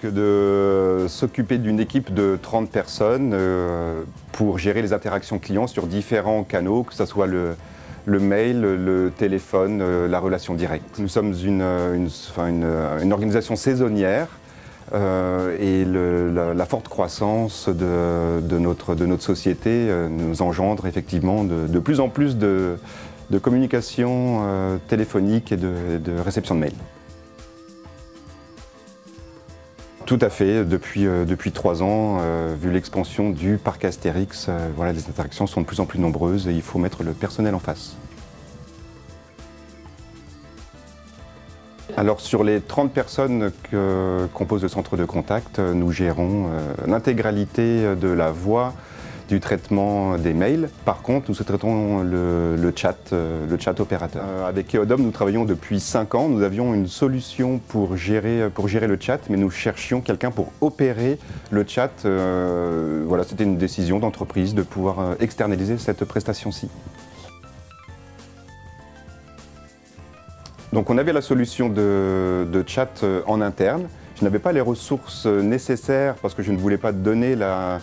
De s'occuper d'une équipe de 30 personnes pour gérer les interactions clients sur différents canaux, que ce soit le mail, le téléphone, la relation directe. Nous sommes une organisation saisonnière et la forte croissance de notre société nous engendre effectivement de plus en plus de communication téléphonique et de réception de mails. Tout à fait, depuis 3 ans, vu l'expansion du parc Astérix, voilà, les interactions sont de plus en plus nombreuses et il faut mettre le personnel en face. Alors sur les 30 personnes que compose le centre de contact, nous gérons l'intégralité de la voie du traitement des mails. Par contre, nous sous-traitons le chat opérateur. Avec Eodom, nous travaillons depuis 5 ans. Nous avions une solution pour gérer le chat, mais nous cherchions quelqu'un pour opérer le chat. Voilà, c'était une décision d'entreprise de pouvoir externaliser cette prestation-ci. Donc on avait la solution de chat en interne. Je n'avais pas les ressources nécessaires parce que je ne voulais pas donner la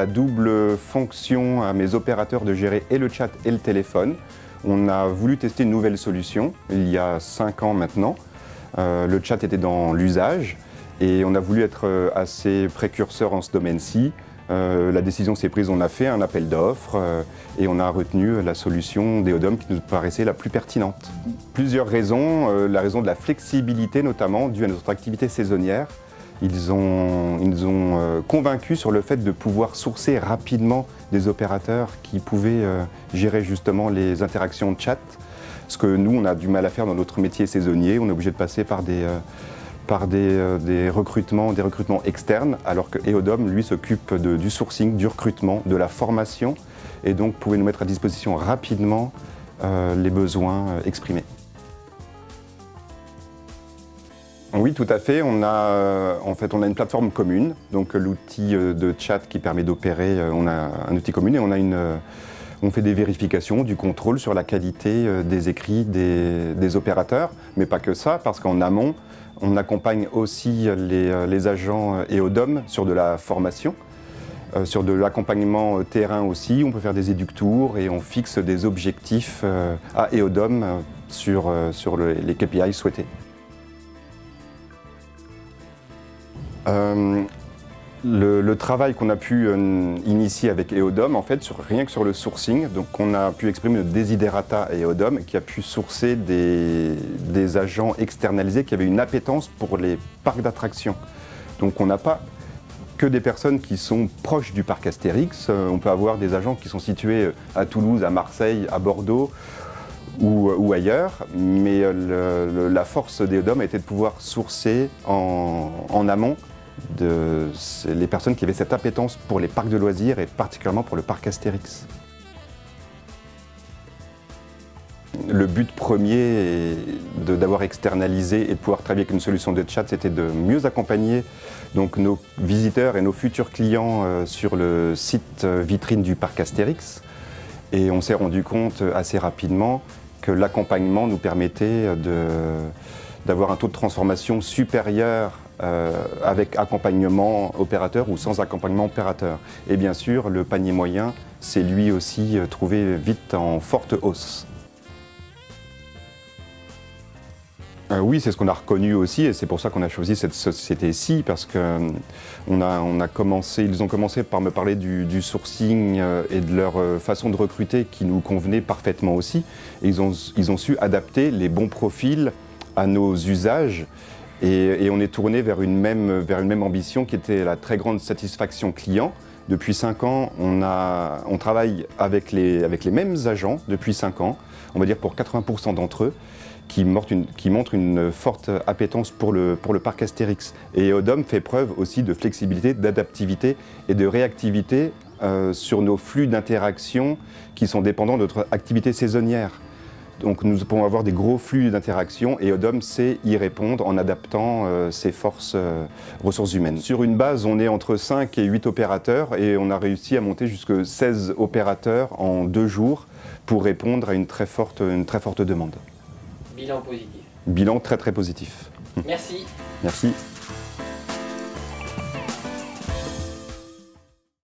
double fonction à mes opérateurs de gérer et le chat et le téléphone. On a voulu tester une nouvelle solution il y a 5 ans maintenant. Le chat était dans l'usage et on a voulu être assez précurseur en ce domaine-ci. La décision s'est prise, on a fait un appel d'offres et on a retenu la solution d'Eodom qui nous paraissait la plus pertinente. Plusieurs raisons, la raison de la flexibilité notamment due à notre activité saisonnière. Ils ont convaincu sur le fait de pouvoir sourcer rapidement des opérateurs qui pouvaient gérer justement les interactions de chat. Ce que nous, on a du mal à faire dans notre métier saisonnier. On est obligé de passer par des recrutements externes, alors que Eodom, lui, s'occupe du sourcing, du recrutement, de la formation, et donc pouvait nous mettre à disposition rapidement les besoins exprimés. Oui, tout à fait. On a une plateforme commune, donc l'outil de chat qui permet d'opérer, on a un outil commun et on fait des vérifications, du contrôle sur la qualité des écrits des opérateurs, mais pas que ça, parce qu'en amont, on accompagne aussi les agents Eodom sur de la formation, sur de l'accompagnement terrain aussi. On peut faire des éductours et on fixe des objectifs à Eodom sur les KPI souhaités. Le travail qu'on a pu initier avec Eodom, en fait, rien que sur le sourcing, donc on a pu exprimer le desiderata à Eodom qui a pu sourcer des agents externalisés qui avaient une appétence pour les parcs d'attractions. Donc on n'a pas que des personnes qui sont proches du parc Astérix, on peut avoir des agents qui sont situés à Toulouse, à Marseille, à Bordeaux ou ailleurs, mais la force d'Eodom a été de pouvoir sourcer en amont les personnes qui avaient cette appétence pour les parcs de loisirs et particulièrement pour le parc Astérix. Le but premier d'avoir externalisé et de pouvoir travailler avec une solution de chat, c'était de mieux accompagner donc, nos visiteurs et nos futurs clients sur le site vitrine du parc Astérix. Et on s'est rendu compte assez rapidement que l'accompagnement nous permettait d'avoir un taux de transformation supérieur avec accompagnement opérateur ou sans accompagnement opérateur. Et bien sûr, le panier moyen s'est lui aussi trouvé vite en forte hausse. Oui, c'est ce qu'on a reconnu aussi et c'est pour ça qu'on a choisi cette société-ci parce qu'ils ont commencé par me parler du sourcing et de leur façon de recruter qui nous convenait parfaitement aussi. Et ils ont su adapter les bons profils à nos usages et on est tourné vers une même ambition qui était la très grande satisfaction client. Depuis 5 ans, on travaille avec les mêmes agents depuis 5 ans, on va dire pour 80% d'entre eux, qui montrent une forte appétence pour le parc Astérix. Et Eodom fait preuve aussi de flexibilité, d'adaptivité et de réactivité sur nos flux d'interaction qui sont dépendants de notre activité saisonnière. Donc nous pouvons avoir des gros flux d'interaction et Eodom sait y répondre en adaptant ses forces ressources humaines. Sur une base, on est entre 5 et 8 opérateurs et on a réussi à monter jusqu'à 16 opérateurs en 2 jours pour répondre à une très forte demande. Bilan positif. Bilan très très positif. Merci. Merci.